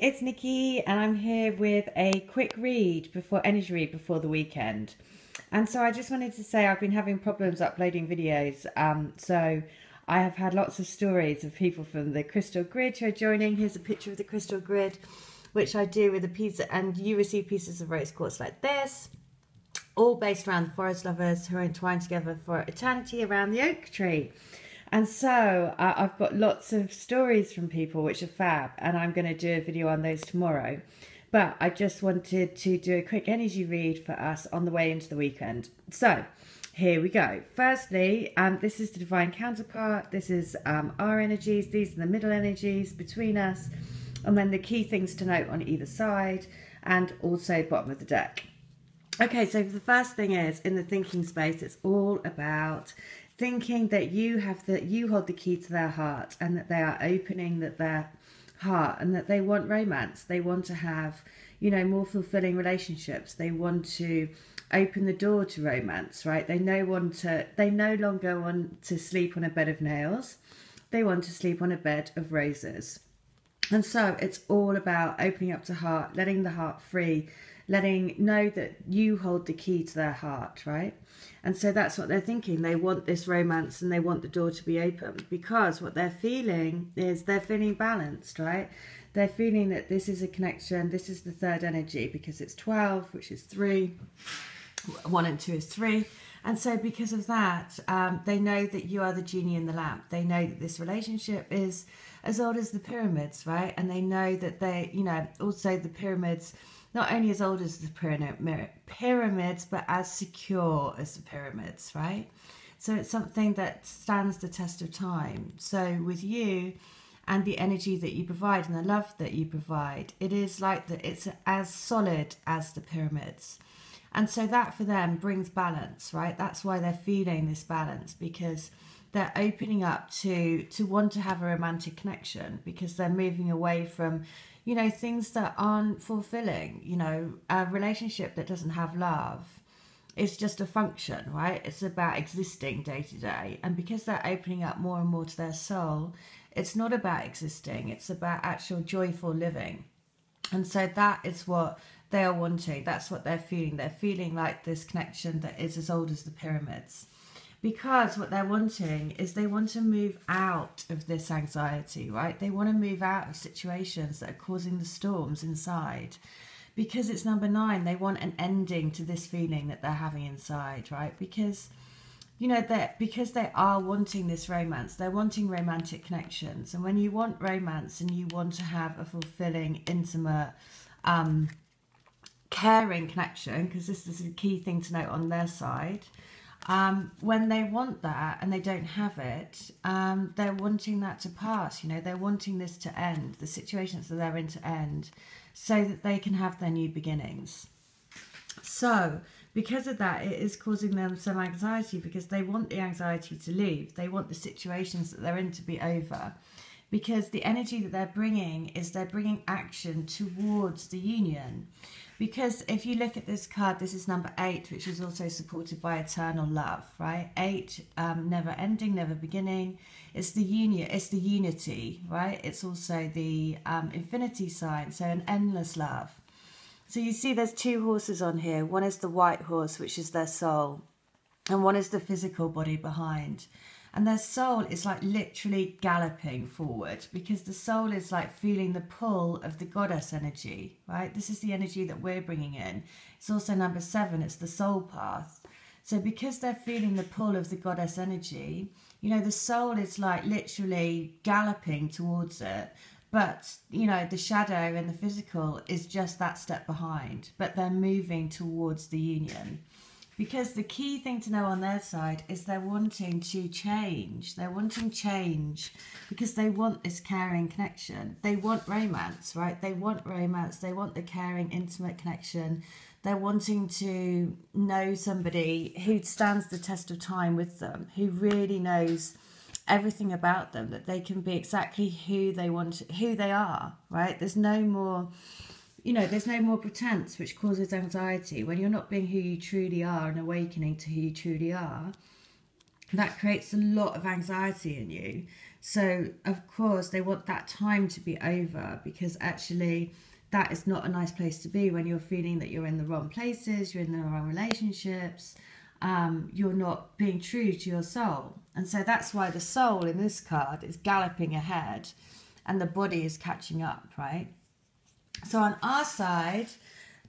it's Nikki and I'm here with a quick energy read before the weekend. And so I just wanted to say I've been having problems uploading videos. So I have had lots of stories of people from the crystal grid who are joining. Here's a picture of the crystal grid, which I do with a piece, and you receive pieces of rose quartz like this, all based around the forest lovers who are entwined together for eternity around the oak tree. And so I've got lots of stories from people which are fab, and I'm going to do a video on those tomorrow. But I just wanted to do a quick energy read for us on the way into the weekend. So here we go. Firstly, this is the divine counterpart. This is our energies. These are the middle energies between us. And then the key things to note on either side, and also bottom of the deck. Okay, so the first thing is, in the thinking space, it's all about thinking that you hold the key to their heart, and that they are opening their heart, and that they want romance. They want to have, more fulfilling relationships. They want to open the door to romance, right? They no longer want to sleep on a bed of nails. They want to sleep on a bed of roses. And so it's all about opening up to heart, letting the heart free, know that you hold the key to their heart, right? And so that's what they're thinking. They want this romance, and they want the door to be open, because what they're feeling is they're feeling balanced, right? They're feeling that this is a connection. This is the third energy, because it's 12, which is 3. 1 and 2 is 3. And so because of that, they know that you are the genie in the lamp. They know that this relationship is as old as the pyramids, right? And they know that also the pyramids, not only as old as the pyramids, but as secure as the pyramids, right? So it's something that stands the test of time. So with you and the energy that you provide and the love that you provide, it is like that. It's as solid as the pyramids. And so that for them brings balance, right? That's why they're feeling this balance, because they're opening up to want to have a romantic connection, because they're moving away from, things that aren't fulfilling. A relationship that doesn't have love is just a function, right? It's about existing day to day. And because they're opening up more and more to their soul, it's not about existing. It's about actual joyful living. And so that is what they are wanting. That's what they're feeling. They're feeling like this connection that is as old as the pyramids. Because what they're wanting is they want to move out of this anxiety, right? They want to move out of situations that are causing the storms inside. Because it's number 9, they want an ending to this feeling that they're having inside, right? Because, because they are wanting this romance, they're wanting romantic connections. And when you want romance and you want to have a fulfilling, intimate, caring connection, because this is a key thing to note on their side, when they want that and they don't have it, they're wanting that to pass. They're wanting this to end, the situations that they're in to end, so that they can have their new beginnings. So because of that, it is causing them some anxiety, because they want the anxiety to leave. They want the situations that they're in to be over, because the energy that they're bringing is they're bringing action towards the union. Because if you look at this card, this is number 8, which is also supported by eternal love, right? 8, never ending, never beginning. It's the union, it's the unity, right? It's also the infinity sign, so an endless love. So you see there's 2 horses on here. One is the white horse, which is their soul, and one is the physical body behind. And their soul is like literally galloping forward, because the soul is like feeling the pull of the goddess energy, right? This is the energy that we're bringing in. It's also number 7, it's the soul path. So because they're feeling the pull of the goddess energy, the soul is like literally galloping towards it. But, the shadow and the physical is just that step behind, but they're moving towards the union. Because the key thing to know on their side is they're wanting to change. They're wanting change because they want this caring connection. They want romance, right? They want romance. They want the caring, intimate connection. They're wanting to know somebody who stands the test of time with them, who really knows everything about them, that they can be exactly who they are, right? There's no more there's no more pretense, which causes anxiety. When you're not being who you truly are and awakening to who you truly are, that creates a lot of anxiety in you. So, of course, they want that time to be over, because actually that is not a nice place to be when you're feeling that you're in the wrong places, you're in the wrong relationships, you're not being true to your soul. And so that's why the soul in this card is galloping ahead and the body is catching up, right? So on our side,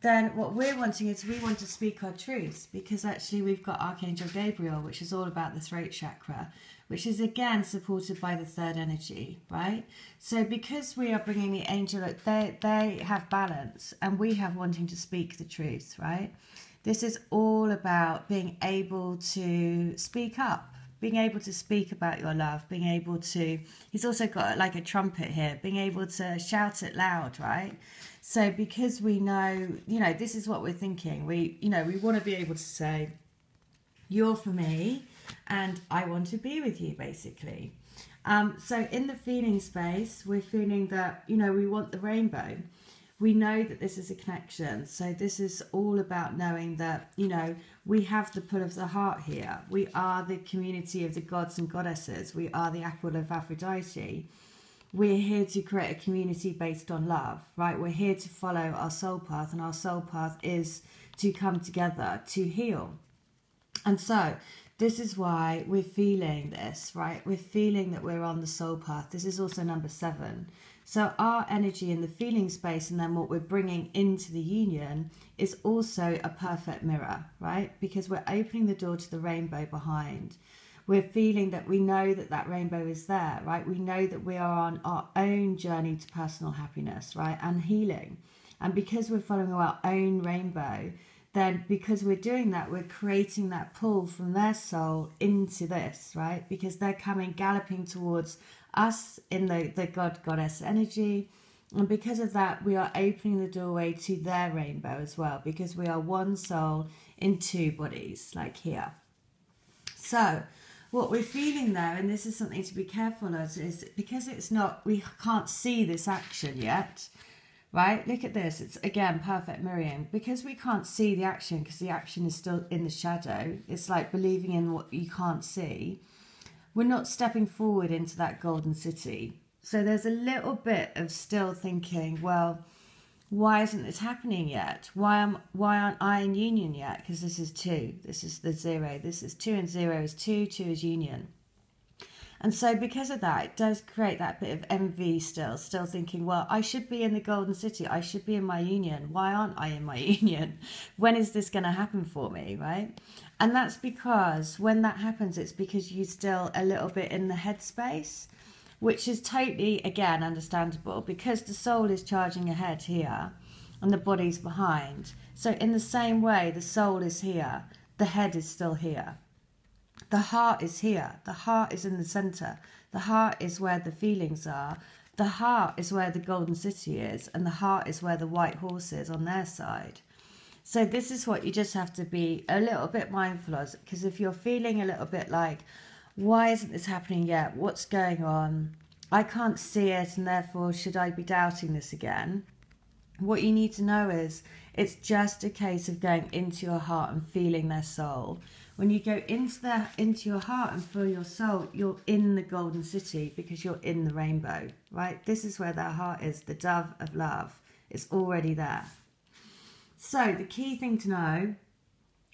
then what we're wanting is we want to speak our truth, because actually we've got Archangel Gabriel, which is all about the throat chakra, which is again supported by the third energy, right? So because we are bringing the angel, they have balance and we have wanting to speak the truth, right? This is all about being able to speak up, being able to speak about your love, being able to, he's also got like a trumpet here, being able to shout it loud, right? So because we know, this is what we're thinking. We want to be able to say, you're for me and I want to be with you, basically. So in the feeling space, we're feeling that, we want the rainbow. We know that this is a connection. So this is all about knowing that, we have the pull of the heart here. We are the community of the gods and goddesses. We are the apple of Aphrodite. We're here to create a community based on love, right? We're here to follow our soul path, and our soul path is to come together, to heal. And so this is why we're feeling this, right? We're feeling that we're on the soul path. This is also number 7. So our energy in the feeling space, and then what we're bringing into the union, is also a perfect mirror, right? Because we're opening the door to the rainbow behind. We're feeling that we know that that rainbow is there, right? We know that we are on our own journey to personal happiness, right? And healing. And because we're following our own rainbow, then because we're doing that, we're creating that pull from their soul into this, right? Because they're coming galloping towards us in the God Goddess energy. And because of that, we are opening the doorway to their rainbow as well, because we are one soul in 2 bodies, like here. So what we're feeling there, and this is something to be careful of, is because it's not, we can't see this action yet, right? Look at this. It's, again, perfect mirroring. Because we can't see the action, because the action is still in the shadow, it's like believing in what you can't see. We're not stepping forward into that golden city. So there's a little bit of still thinking, well, why isn't this happening yet? Why aren't I in union yet? Because this is 2. This is the 0. This is 2, and 0 is 2. 2 is union. And so because of that, it does create that bit of envy still thinking, well, I should be in the golden city. I should be in my union. Why aren't I in my union? When is this going to happen for me, right? And that's because when that happens, it's because you're still a little bit in the headspace, which is totally, again, understandable, because the soul is charging ahead here and the body's behind. So in the same way, the soul is here, the head is still here. The heart is here. The heart is in the center. The heart is where the feelings are. The heart is where the golden city is, and the heart is where the white horse is on their side. So this is what you just have to be a little bit mindful of, because if you're feeling a little bit like, why isn't this happening yet? What's going on? I can't see it, and therefore should I be doubting this again? What you need to know is it's just a case of going into your heart and feeling their soul. When you go into your heart and feel your soul, you're in the golden city, because you're in the rainbow, right? This is where their heart is. The dove of love is already there. So the key thing to know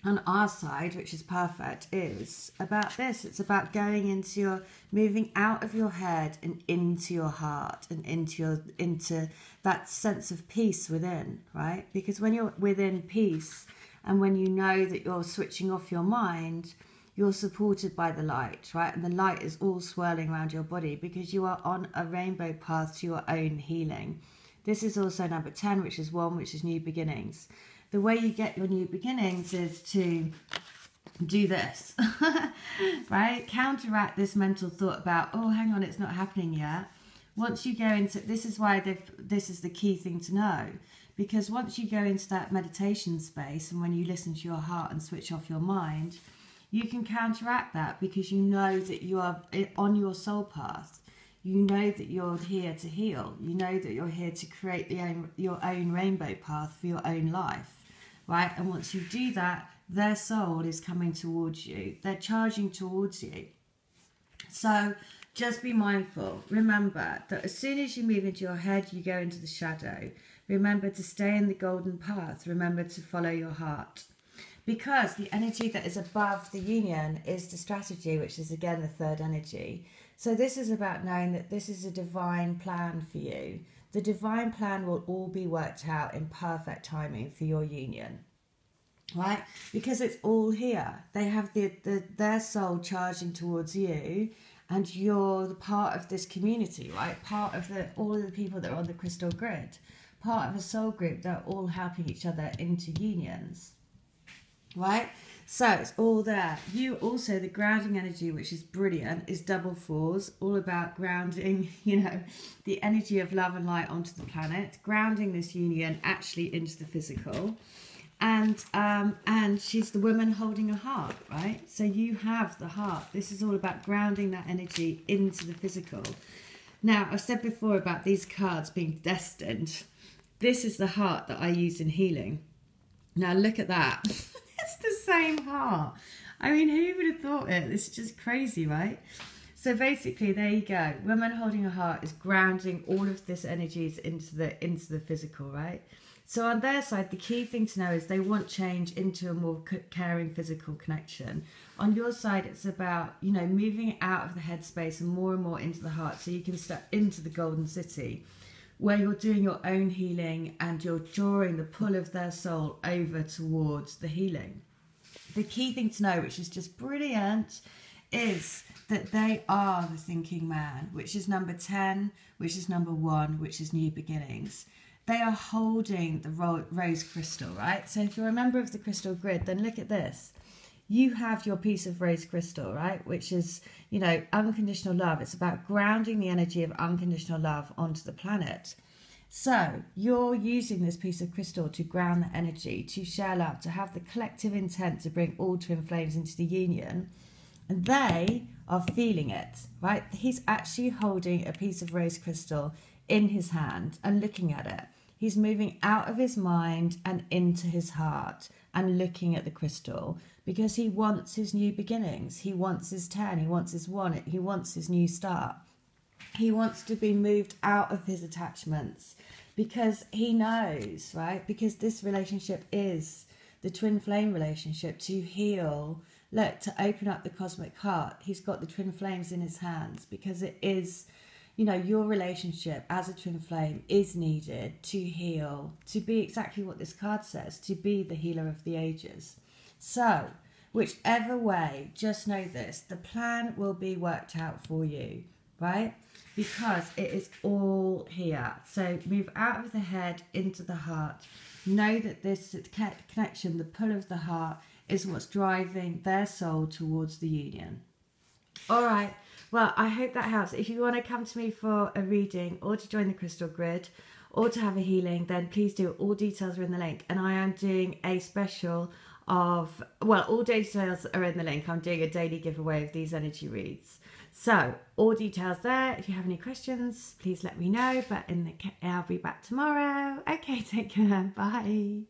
on our side, which is perfect, is about this. It's about going into moving out of your head and into your heart, and into that sense of peace within, right? Because when you're within peace, and when you know that you're switching off your mind, you're supported by the light, right? And the light is all swirling around your body, because you are on a rainbow path to your own healing. This is also number 10, which is 1, which is new beginnings. The way you get your new beginnings is to do this, right? Counteract this mental thought about, oh, hang on, it's not happening yet. Once you go into, this is why this is the key thing to know, because once you go into that meditation space, and when you listen to your heart and switch off your mind, you can counteract that, because you know that you are on your soul path. You know that you're here to heal. You know that you're here to create your own rainbow path for your own life, right? And once you do that, their soul is coming towards you. They're charging towards you. So Just be mindful. Remember that as soon as you move into your head, you go into the shadow. Remember to stay in the golden path. Remember to follow your heart. Because the energy that is above the union is the strategy, which is again the third energy. So this is about knowing that this is a divine plan for you. The divine plan will all be worked out in perfect timing for your union. Right? Because it's all here. They have their soul charging towards you, and you're the part of this community, right? Part of all of the people that are on the crystal grid. Part of a soul group that are all helping each other into unions. Right? So it's all there. You also, the grounding energy, which is brilliant, is double fours, all about grounding, the energy of love and light onto the planet, grounding this union actually into the physical. And she's the woman holding a heart, right? So you have the heart. This is all about grounding that energy into the physical. Now, I've said before about these cards being destined. This is the heart that I use in healing. Now, look at that. It's the same heart. I mean, who would have thought it? It's just crazy, right? So basically, there you go. Woman holding a heart is grounding all of this energies into the physical, right? So on their side, the key thing to know is they want change into a more caring physical connection. On your side, it's about, moving out of the headspace and more into the heart, so you can step into the golden city, where you're doing your own healing and you're drawing the pull of their soul over towards the healing. The key thing to know, which is just brilliant, is that they are the thinking man, which is number 10, which is number 1, which is new beginnings. They are holding the rose crystal, right? So if you're a member of the crystal grid, then look at this. You have your piece of rose crystal, right? Which is, unconditional love. It's about grounding the energy of unconditional love onto the planet. So you're using this piece of crystal to ground the energy, to share love, to have the collective intent to bring all twin flames into the union. And they are feeling it, right? He's actually holding a piece of rose crystal in his hand and looking at it. He's moving out of his mind and into his heart and looking at the crystal, because he wants his new beginnings. He wants his 10. He wants his 1. He wants his new start. He wants to be moved out of his attachments, because he knows, right? Because this relationship is the twin flame relationship, to heal. Look, to open up the cosmic heart. He's got the twin flames in his hands, because it is, your relationship as a twin flame is needed to heal, to be exactly what this card says, to be the healer of the ages. So, whichever way, just know this, the plan will be worked out for you, right? Because it is all here. So move out of the head into the heart. Know that this connection, the pull of the heart, is what's driving their soul towards the union. All right. Well, I hope that helps. If you want to come to me for a reading, or to join the crystal grid, or to have a healing, then please do. All details are in the link. And I am doing a special of, all details are in the link. I'm doing a daily giveaway of these energy reads. So all details there. If you have any questions, please let me know. But I'll be back tomorrow. Okay, take care. Bye.